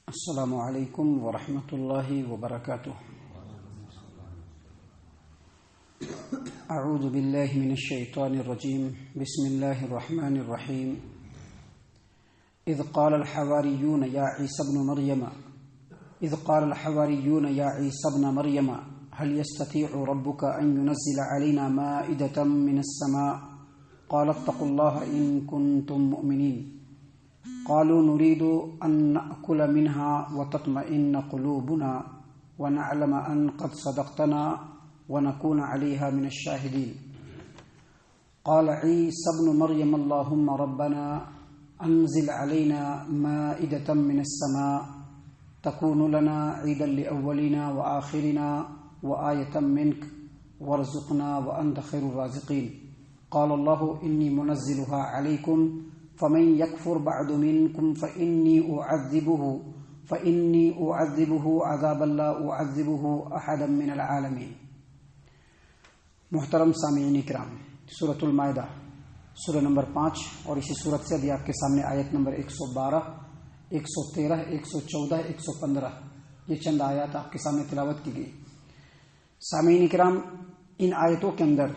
السلام علیکم ورحمۃ اللہ وبرکاتہ. اعوذ باللہ من الشیطان الرجیم. بسم اللہ الرحمن الرحیم. اذ قال الحواریون یا عیسی ابن مریم هل يستطيع ربك ان ينزل علينا مائدة من السماء قال اتقوا الله ان كنتم مؤمنين قالوا نريد أن نأكل منها وتطمئن قلوبنا ونعلم أن قد صدقتنا ونكون عليها من الشاهدين قال عيسى ابن مريم اللهم ربنا أنزل علينا مائدة من السماء تكون لنا عيدا لأولنا وآخرنا وآية منك وارزقنا وأنت خير الرازقين قال الله إني منزلها عليكم فمن يكفر بعد منكم فإني أعذبه عذابا لا أعذبه أحدا من العالمين. محترم سامعین کرام، سورۃ المائدہ سورہ نمبر 5 اور اسی سورت سے ابھی آپ کے سامنے آیت نمبر 112 113 114 115 یہ چند آیات آپ کے سامنے تلاوت کی گئی. سامعین کرام، ان آیتوں کے اندر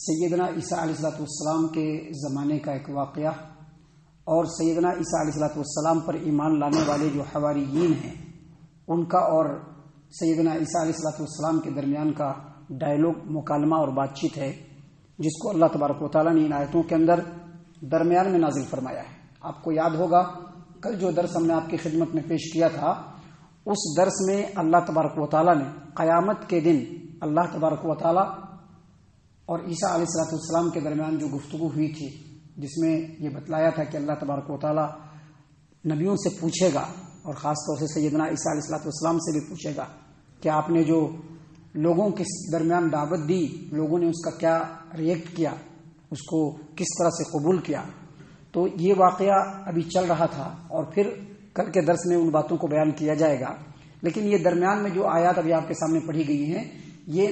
سیدنا عیسیٰ علیہ السلام کے زمانے کا ایک واقعہ اور سیدنا عیسیٰ علیہ السلام پر ایمان لانے والے جو حواریین ہیں ان کا اور سیدنا عیسیٰ علیہ السلام کے درمیان کا ڈائلاگ، مکالمہ اور بات چیت ہے، جس کو اللہ تبارک و تعالیٰ نے ان آیتوں کے اندر درمیان میں نازل فرمایا ہے. آپ کو یاد ہوگا کل جو درس ہم نے آپ کی خدمت میں پیش کیا تھا، اس درس میں اللہ تبارک و تعالیٰ نے قیامت کے دن اللہ تبارک و تعالیٰ اور عیسیٰ علیہ السلام کے درمیان جو گفتگو ہوئی تھی، جس میں یہ بتلایا تھا کہ اللہ تبارک و تعالیٰ نبیوں سے پوچھے گا اور خاص طور سے سیدنا عیسیٰ علیہ السلام سے بھی پوچھے گا کہ آپ نے جو لوگوں کے درمیان دعوت دی، لوگوں نے اس کا کیا ریئیکٹ کیا، اس کو کس طرح سے قبول کیا. تو یہ واقعہ ابھی چل رہا تھا اور پھر کل کے درس میں ان باتوں کو بیان کیا جائے گا. لیکن یہ درمیان میں جو آیات ابھی آپ کے سامنے پڑھی گئی ہیں، یہ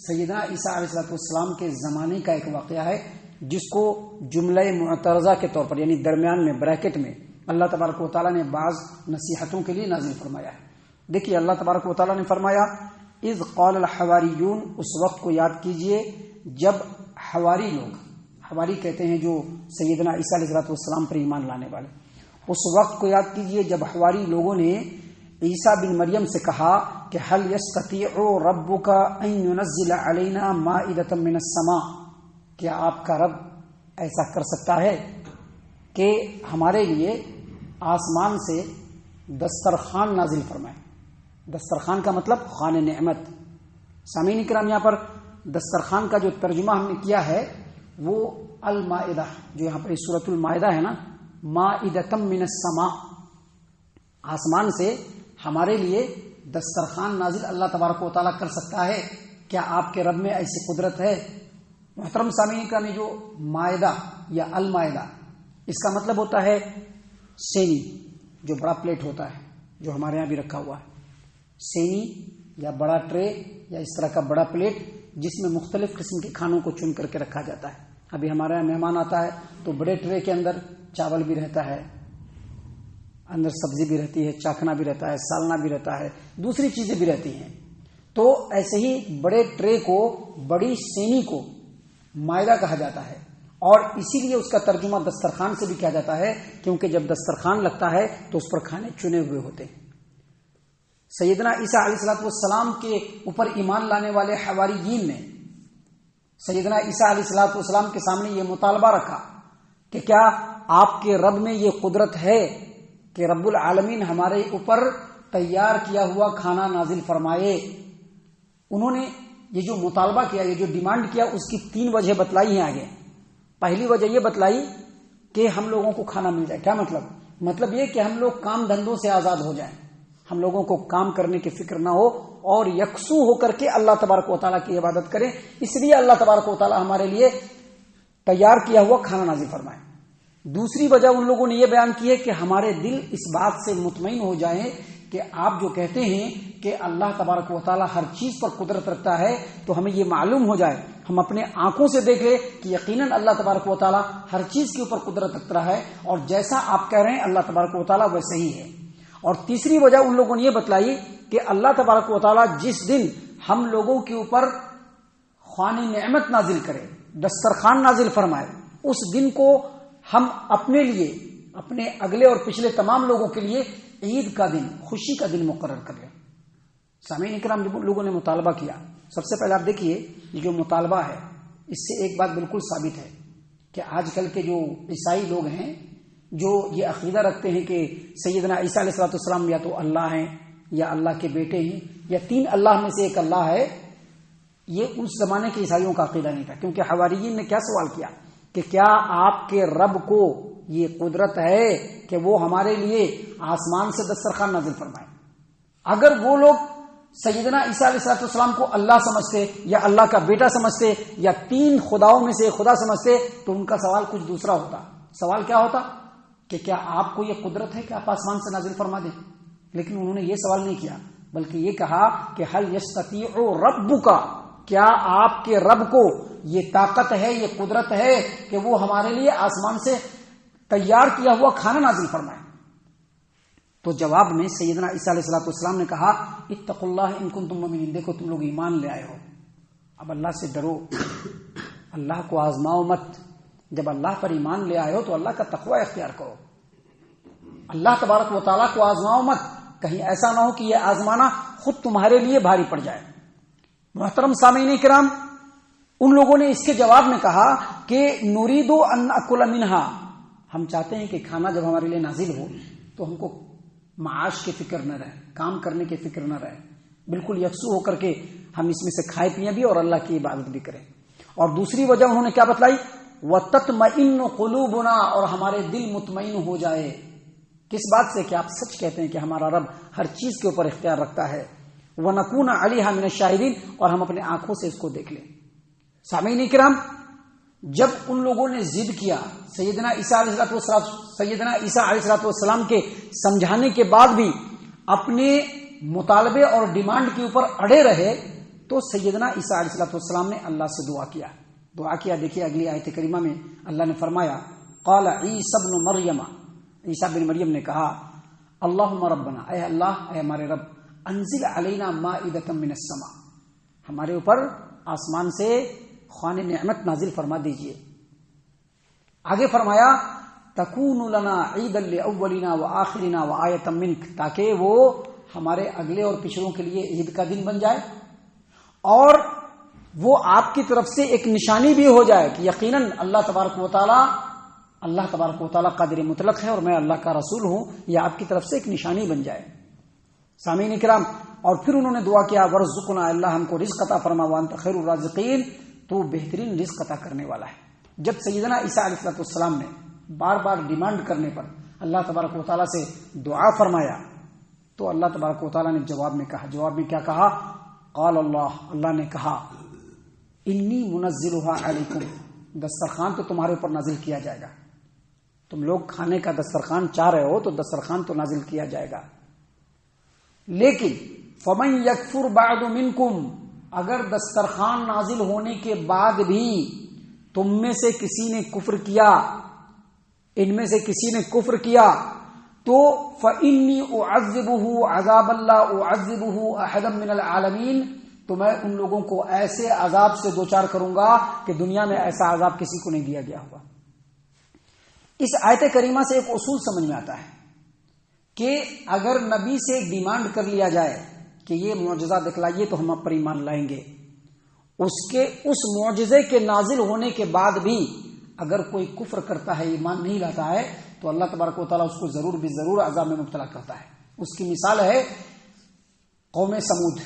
سیدنا عیسیٰ علیہ السلام کے زمانے کا ایک واقعہ ہے، جس کو جملہ معترضہ کے طور پر، یعنی درمیان میں بریکٹ میں اللہ تبارک و تعالیٰ نے بعض نصیحتوں کے لیے نازل فرمایا ہے. دیکھیے اللہ تبارک و تعالیٰ نے فرمایا اذ قال الحواریون، اس وقت کو یاد کیجئے جب حواری لوگ، حواری کہتے ہیں جو سیدنا عیسیٰ علیہ السلام پر ایمان لانے والے، اس وقت کو یاد کیجئے جب حواری لوگوں نے عیسیٰ بن مریم سے کہا کہ هل يستطيع ربك ان ينزل علينا مائدة من السماء، کیا آپ کا رب ایسا کر سکتا ہے کہ ہمارے لیے آسمان سے دسترخوان نازل فرمائے. دسترخوان کا مطلب خوان نعمت. سامعین کرام، یہاں پر دسترخوان کا جو ترجمہ ہم نے کیا ہے وہ المائدہ، جو یہاں پر سورۃ المائدہ ہے نا، مائدۃ من السماء، آسمان سے ہمارے لیے دسترخوان نازل اللہ تبارک و تعالیٰ کر سکتا ہے. کیا آپ کے رب میں ایسی قدرت ہے؟ محترم سامعین کا، جو مائدہ یا المائدہ، اس کا مطلب ہوتا ہے سینی، جو بڑا پلیٹ ہوتا ہے، جو ہمارے یہاں بھی رکھا ہوا ہے، سینی یا بڑا ٹرے یا اس طرح کا بڑا پلیٹ جس میں مختلف قسم کے کھانوں کو چن کر کے رکھا جاتا ہے. ابھی ہمارے یہاں مہمان آتا ہے تو بڑے ٹرے کے اندر چاول بھی رہتا ہے، اندر سبزی بھی رہتی ہے، چاکھنا بھی رہتا ہے، سالنا بھی رہتا ہے، دوسری چیزیں بھی رہتی ہیں. تو ایسے ہی بڑے ٹرے کو، بڑی سینی کو مائدہ کہا جاتا ہے، اور اسی لیے اس کا ترجمہ دسترخوان سے بھی کیا جاتا ہے، کیونکہ جب دسترخوان لگتا ہے تو اس پر کھانے چنے ہوئے ہوتے ہیں. سیدنا عیسیٰ علیہ السلام کے اوپر ایمان لانے والے حواریین نے سیدنا عیسیٰ علیہ السلام کے سامنے یہ مطالبہ رکھا کہ کیا آپ کے رب میں یہ قدرت ہے کہ رب العالمین ہمارے اوپر تیار کیا ہوا کھانا نازل فرمائے. انہوں نے یہ جو مطالبہ کیا، یہ جو ڈیمانڈ کیا، اس کی 3 وجہ بتلائی ہیں آگے. پہلی وجہ یہ بتلائی کہ ہم لوگوں کو کھانا مل جائے. کیا مطلب یہ کہ ہم لوگ کام دھندوں سے آزاد ہو جائیں، ہم لوگوں کو کام کرنے کی فکر نہ ہو اور یکسو ہو کر کے اللہ تبارک و تعالیٰ کی عبادت کریں. اس لیے اللہ تبارک و تعالیٰ ہمارے لیے تیار کیا ہوا کھانا نازل فرمائے. دوسری وجہ ان لوگوں نے یہ بیان کی ہے کہ ہمارے دل اس بات سے مطمئن ہو جائیں کہ آپ جو کہتے ہیں کہ اللہ تبارک و تعالیٰ ہر چیز پر قدرت رکھتا ہے، تو ہمیں یہ معلوم ہو جائے، ہم اپنے آنکھوں سے دیکھیں کہ یقیناً اللہ تبارک و تعالیٰ ہر چیز کے اوپر قدرت رکھتا ہے، اور جیسا آپ کہہ رہے ہیں اللہ تبارک و تعالیٰ ویسے ہی ہے. اور تیسری وجہ ان لوگوں نے یہ بتلائی کہ اللہ تبارک و تعالیٰ جس دن ہم لوگوں کے اوپر خوان نعمت نازل کرے، دسترخوان نازل فرمائے، اس دن کو ہم اپنے لیے، اپنے اگلے اور پچھلے تمام لوگوں کے لیے عید کا دن، خوشی کا دن مقرر کر لیں۔ سامعین اکرام، جب لوگوں نے مطالبہ کیا، سب سے پہلے آپ دیکھیے یہ جو مطالبہ ہے اس سے ایک بات بالکل ثابت ہے کہ آج کل کے جو عیسائی لوگ ہیں جو یہ عقیدہ رکھتے ہیں کہ سیدنا عیسیٰ علیہ السلام یا تو اللہ ہیں یا اللہ کے بیٹے ہیں یا تین اللہ میں سے ایک اللہ ہے، یہ اس زمانے کے عیسائیوں کا عقیدہ نہیں تھا، کیونکہ حواریین نے کیا سوال کیا کہ کیا آپ کے رب کو یہ قدرت ہے کہ وہ ہمارے لیے آسمان سے دسترخوان نازل فرمائے؟ اگر وہ لوگ سیدنا عیسیٰ علیہ السلام کو اللہ سمجھتے یا اللہ کا بیٹا سمجھتے یا تین خداؤں میں سے خدا سمجھتے تو ان کا سوال کچھ دوسرا ہوتا۔ سوال کیا ہوتا کہ کیا آپ کو یہ قدرت ہے کہ آپ آسمان سے نازل فرما دیں؟ لیکن انہوں نے یہ سوال نہیں کیا، بلکہ یہ کہا کہ هل یستطیع ربک، کیا آپ کے رب کو یہ طاقت ہے، یہ قدرت ہے کہ وہ ہمارے لیے آسمان سے تیار کیا ہوا کھانا نازل فرمائے؟ تو جواب میں سیدنا عیسیٰ علیہ السلام نے کہا اتقوا اللہ ان کنتم مؤمنین، دیکھو تم لوگ ایمان لے آئے ہو، اب اللہ سے ڈرو، اللہ کو آزماؤ مت۔ جب اللہ پر ایمان لے آئے ہو تو اللہ کا تقوی اختیار کرو، اللہ تبارک و تعالیٰ کو آزماؤ مت، کہیں ایسا نہ ہو کہ یہ آزمانا خود تمہارے لیے بھاری پڑ جائے۔ محترم سامعین کرام، ان لوگوں نے اس کے جواب میں کہا کہ نرید ان ناکل منہا، ہم چاہتے ہیں کہ کھانا جب ہمارے لیے نازل ہو تو ہم کو معاش کی فکر نہ رہے، کام کرنے کی فکر نہ رہے، بالکل یکسو ہو کر کے ہم اس میں سے کھائے پیئیں بھی اور اللہ کی عبادت بھی کریں۔ اور دوسری وجہ انہوں نے کیا بتلائی؟ وَتَطْمَئِنُّ قُلُوبُنَا، اور ہمارے دل مطمئن ہو جائے۔ کس بات سے؟ کہ آپ سچ کہتے ہیں کہ ہمارا رب ہر چیز کے اوپر اختیار رکھتا ہے۔ وَنَكُونَ عَلَيْهَا مِنَ الشَّاهِدِينَ، اور ہم اپنے آنکھوں سے اس کو دیکھ لیں۔ سامعین کرام، جب ان لوگوں نے ضد کیا، سیدنا عیسیٰ علیہ السلام کے سمجھانے کے بعد بھی اپنے مطالبے اور ڈیمانڈ کے اوپر اڑے رہے، تو سیدنا عیسیٰ علیہ السلام نے اللہ سے دعا کیا۔ دیکھیے اگلی آیت کریمہ میں اللہ نے فرمایا قال عیسی ابن مریم، عیسیٰ بن مریم نے کہا اللہم ربنا، اے اللہ، اے ہمارے رب، انزل علینا مائدۃ من السماء، ہمارے اوپر آسمان سے خوان نعمت نازل فرما دیجئے۔ آگے فرمایا تکون لنا عیدا لاولینا وآخرنا وآیۃ منک، تاکہ وہ ہمارے اگلے اور پچھلوں کے لیے عید کا دن بن جائے اور وہ آپ کی طرف سے ایک نشانی بھی ہو جائے کہ یقیناً اللہ تبارک و تعالیٰ قادر مطلق ہے اور میں اللہ کا رسول ہوں، یہ آپ کی طرف سے ایک نشانی بن جائے۔ سامعین اکرام، اور پھر انہوں نے دعا کیا ورزقنا، اللہ ہم کو رزق عطا فرما، وانت خیر الرازقین، تو بہترین رزق عطا کرنے والا ہے۔ جب سیدنا عیسیٰ علیہ السلام نے بار بار ڈیمانڈ کرنے پر اللہ تبارک و تعالیٰ سے دعا فرمایا تو اللہ تبارک و تعالیٰ نے جواب میں کیا کہا؟ قال اللہ نے کہا انی منزلها علیکم، دسترخوان تو تمہارے اوپر نازل کیا جائے گا، تم لوگ کھانے کا دسترخوان چاہ رہے ہو تو دسترخوان تو نازل کیا جائے گا، لیکن فمن یکفر بعد منکم، اگر دسترخوان نازل ہونے کے بعد بھی تم میں سے کسی نے کفر کیا، ان میں سے کسی نے کفر کیا، تو فإنی اعذبہ عذابا لا اعذبہ احدا من العالمین، تو میں ان لوگوں کو ایسے عذاب سے دوچار کروں گا کہ دنیا میں ایسا عذاب کسی کو نہیں دیا گیا ہوگا۔ اس آیت کریمہ سے ایک اصول سمجھ میں آتا ہے کہ اگر نبی سے ڈیمانڈ کر لیا جائے کہ یہ معجزہ دکھلائیے تو ہم آپ پر ایمان لائیں گے، اس معجزے کے نازل ہونے کے بعد بھی اگر کوئی کفر کرتا ہے، ایمان نہیں لاتا ہے، تو اللہ تبارک و تعالیٰ اس کو ضرور عذاب میں مبتلا کرتا ہے۔ اس کی مثال ہے قوم سمود،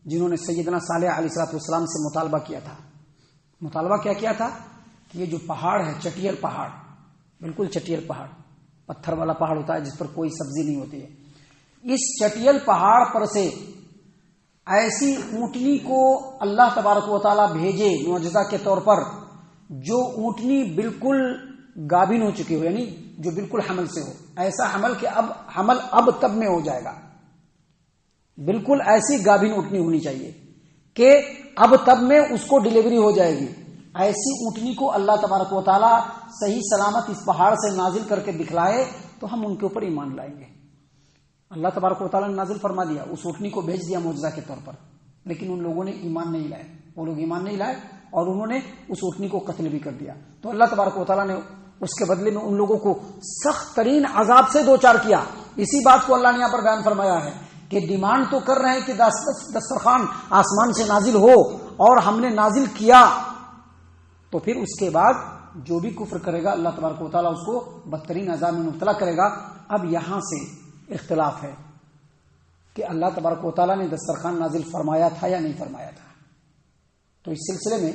جنہوں نے سیدنا صالح علیہ السلام سے مطالبہ کیا تھا۔ مطالبہ کیا کیا تھا کہ یہ جو پہاڑ ہے، چٹیل پہاڑ، بالکل چٹیل پہاڑ، پتھر والا پہاڑ ہوتا ہے جس پر کوئی سبزی نہیں ہوتی ہے، اس چٹیل پہاڑ پر سے ایسی اونٹنی کو اللہ تبارک و تعالیٰ بھیجے معجزہ کے طور پر، جو اونٹنی بالکل گابن ہو چکی ہو، یعنی جو بالکل حمل سے ہو، ایسا حمل کہ حمل اب تب میں ہو جائے گا، بالکل ایسی گابن اونٹنی ہونی چاہیے کہ اب تب میں اس کو ڈلیوری ہو جائے گی۔ ایسی اونٹنی کو اللہ تبارک و تعالیٰ صحیح سلامت اس پہاڑ سے نازل کر کے دکھلائے تو ہم ان کے اوپر ایمان لائیں گے۔ اللہ تبارک و تعالیٰ نے نازل فرما دیا، اس اونٹنی کو بھیج دیا معجزہ کے طور پر، لیکن ان لوگوں نے ایمان نہیں لائے، وہ لوگ ایمان نہیں لائے اور انہوں نے اس اونٹنی کو قتل بھی کر دیا۔ تو اللہ تبارک و تعالیٰ نے اس کے بدلے میں ان لوگوں کو سخت ترین عذاب سے دوچار کیا۔ اسی بات کو اللہ نے یہاں پر بیان فرمایا ہے کہ ڈیمانڈ تو کر رہے ہیں کہ دسترخوان آسمان سے نازل ہو، اور ہم نے نازل کیا، تو پھر اس کے بعد جو بھی کفر کرے گا اللہ تبارک و تعالیٰ اس کو بدترین عذاب میں مبتلا کرے گا۔ اب یہاں سے اختلاف ہے کہ اللہ تبارک و تعالیٰ نے دسترخوان نازل فرمایا تھا یا نہیں فرمایا تھا۔ تو اس سلسلے میں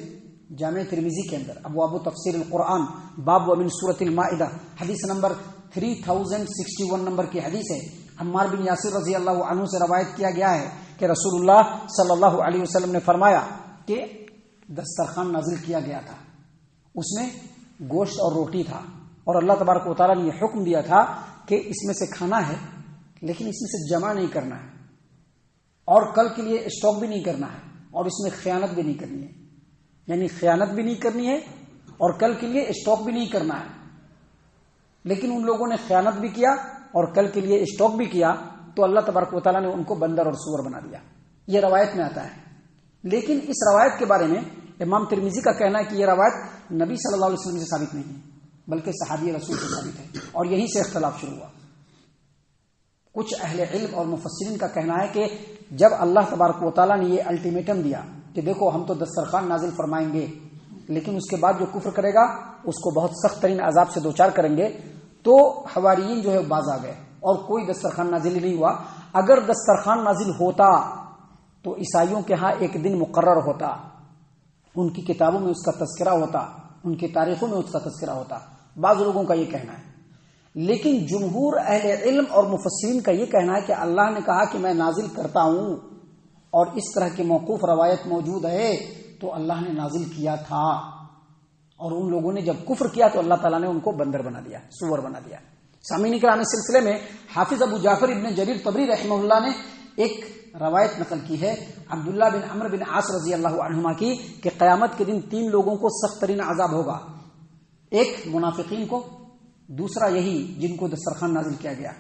جامع ترمذی کے اندر ابواب تفسیر القرآن باب ومن سورۃ المائدہ حدیث نمبر 3061 نمبر کی حدیث ہے۔ عمار بن یاسر رضی اللہ عنہ سے روایت کیا گیا ہے کہ رسول اللہ صلی اللہ علیہ وسلم نے فرمایا کہ دسترخوان نازل کیا گیا تھا، اس میں گوشت اور روٹی تھا، اور اللہ تبارک و تعالیٰ نے یہ حکم دیا تھا کہ اس میں سے کھانا ہے لیکن اس میں سے جمع نہیں کرنا ہے، اور کل کے لیے اسٹاک بھی نہیں کرنا ہے، اور اس میں خیانت بھی نہیں کرنی ہے، یعنی خیانت بھی نہیں کرنی ہے اور کل کے لیے اسٹاک بھی نہیں کرنا ہے۔ لیکن ان لوگوں نے خیانت بھی کیا اور کل کے لیے اسٹاک بھی کیا، تو اللہ تبارک و تعالیٰ نے ان کو بندر اور سور بنا دیا۔ یہ روایت میں آتا ہے، لیکن اس روایت کے بارے میں امام ترمذی کا کہنا ہے کہ یہ روایت نبی صلی اللہ علیہ وسلم سے ثابت نہیں ہے بلکہ صحابی رسول سے ثابت ہے، اور یہیں سے اختلاف شروع ہوا۔ کچھ اہل علم اور مفسرین کا کہنا ہے کہ جب اللہ تبارک و تعالیٰ نے یہ الٹیمیٹم دیا کہ دیکھو ہم تو دسترخوان نازل فرمائیں گے، لیکن اس کے بعد جو کفر کرے گا اس کو بہت سخت ترین عذاب سے دوچار کریں گے، تو حواریین جو ہے باز آ گئے اور کوئی دسترخوان نازل نہیں ہوا۔ اگر دسترخوان نازل ہوتا تو عیسائیوں کے ہاں ایک دن مقرر ہوتا، ان کی کتابوں میں اس کا تذکرہ ہوتا، ان کی تاریخوں میں اس کا تذکرہ ہوتا، بعض لوگوں کا یہ کہنا ہے۔ لیکن جمہور اہل علم اور مفسرین کا یہ کہنا ہے کہ اللہ نے کہا کہ میں نازل کرتا ہوں، اور اس طرح کی موقوف روایت موجود ہے تو اللہ نے نازل کیا تھا، اور ان لوگوں نے جب کفر کیا تو اللہ تعالیٰ نے ان کو بندر بنا دیا، سور بنا دیا۔ سامعین کرام، اس سلسلے میں حافظ ابو جعفر ابن جریر طبری رحمہ اللہ نے ایک روایت نقل کی ہے عبداللہ بن عمرو بن عاص رضی اللہ عنہما کی کہ قیامت کے دن 3 لوگوں کو سخت ترین عذاب ہوگا، ایک منافقین کو، دوسرا یہی جن کو دسترخوان نازل کیا گیا،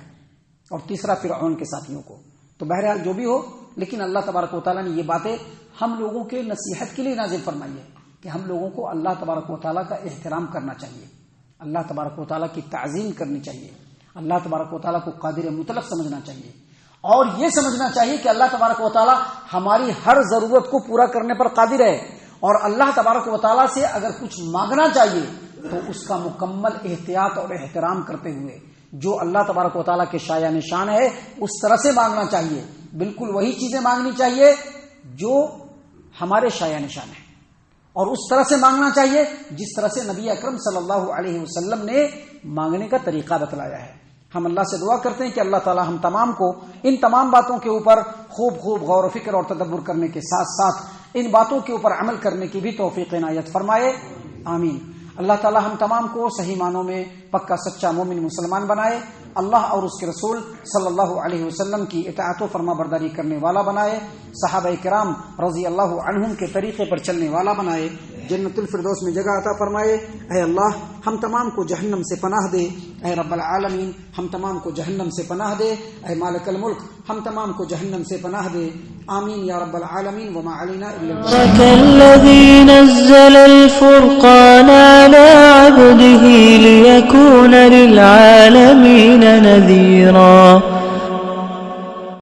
اور تیسرا فرعون کے ساتھیوں کو۔ تو بہرحال جو بھی ہو، لیکن اللہ تبارک و تعالیٰ نے یہ باتیں ہم لوگوں کے نصیحت کے لیے نازل فرمائی ہے کہ ہم لوگوں کو اللہ تبارک و تعالیٰ کا احترام کرنا چاہیے، اللہ تبارک و تعالیٰ کی تعظیم کرنی چاہیے، اللہ تبارک و تعالیٰ کو قادر مطلق سمجھنا چاہیے، اور یہ سمجھنا چاہیے کہ اللہ تبارک و تعالیٰ ہماری ہر ضرورت کو پورا کرنے پر قادر ہے، اور اللہ تبارک و تعالیٰ سے اگر کچھ مانگنا چاہیے تو اس کا مکمل احتیاط اور احترام کرتے ہوئے جو اللہ تبارک و تعالیٰ کے شایع نشان ہے اس طرح سے مانگنا چاہیے، بالکل وہی چیزیں مانگنی چاہیے جو ہمارے شایع نشان ہے، اور اس طرح سے مانگنا چاہیے جس طرح سے نبی اکرم صلی اللہ علیہ وسلم نے مانگنے کا طریقہ بتلایا ہے۔ ہم اللہ سے دعا کرتے ہیں کہ اللہ تعالی ہم تمام کو ان تمام باتوں کے اوپر خوب غور و فکر اور تدبر کرنے کے ساتھ ساتھ ان باتوں کے اوپر عمل کرنے کی بھی توفیق عنایت فرمائے، آمین۔ اللہ تعالی ہم تمام کو صحیح معنوں میں پکا سچا مومن مسلمان بنائے، اللہ اور اس کے رسول صلی اللہ علیہ وسلم کی اطاعت و فرما برداری کرنے والا بنائے، صحابہ کرام رضی اللہ عنہم کے طریقے پر چلنے والا بنائے، جنت الفردوس میں جگہ عطا فرمائے۔ اے اللہ ہم تمام کو جہنم سے پناہ دے، اے رب العالمین ہم تمام کو جہنم سے پناہ دے، اے مالک الملک ہم تمام کو جہنم سے پناہ دے، آمین یا رب العالمین۔ وما علینا الا الذي نزل الفرقان على عبده ليكون للعالمين نذيرا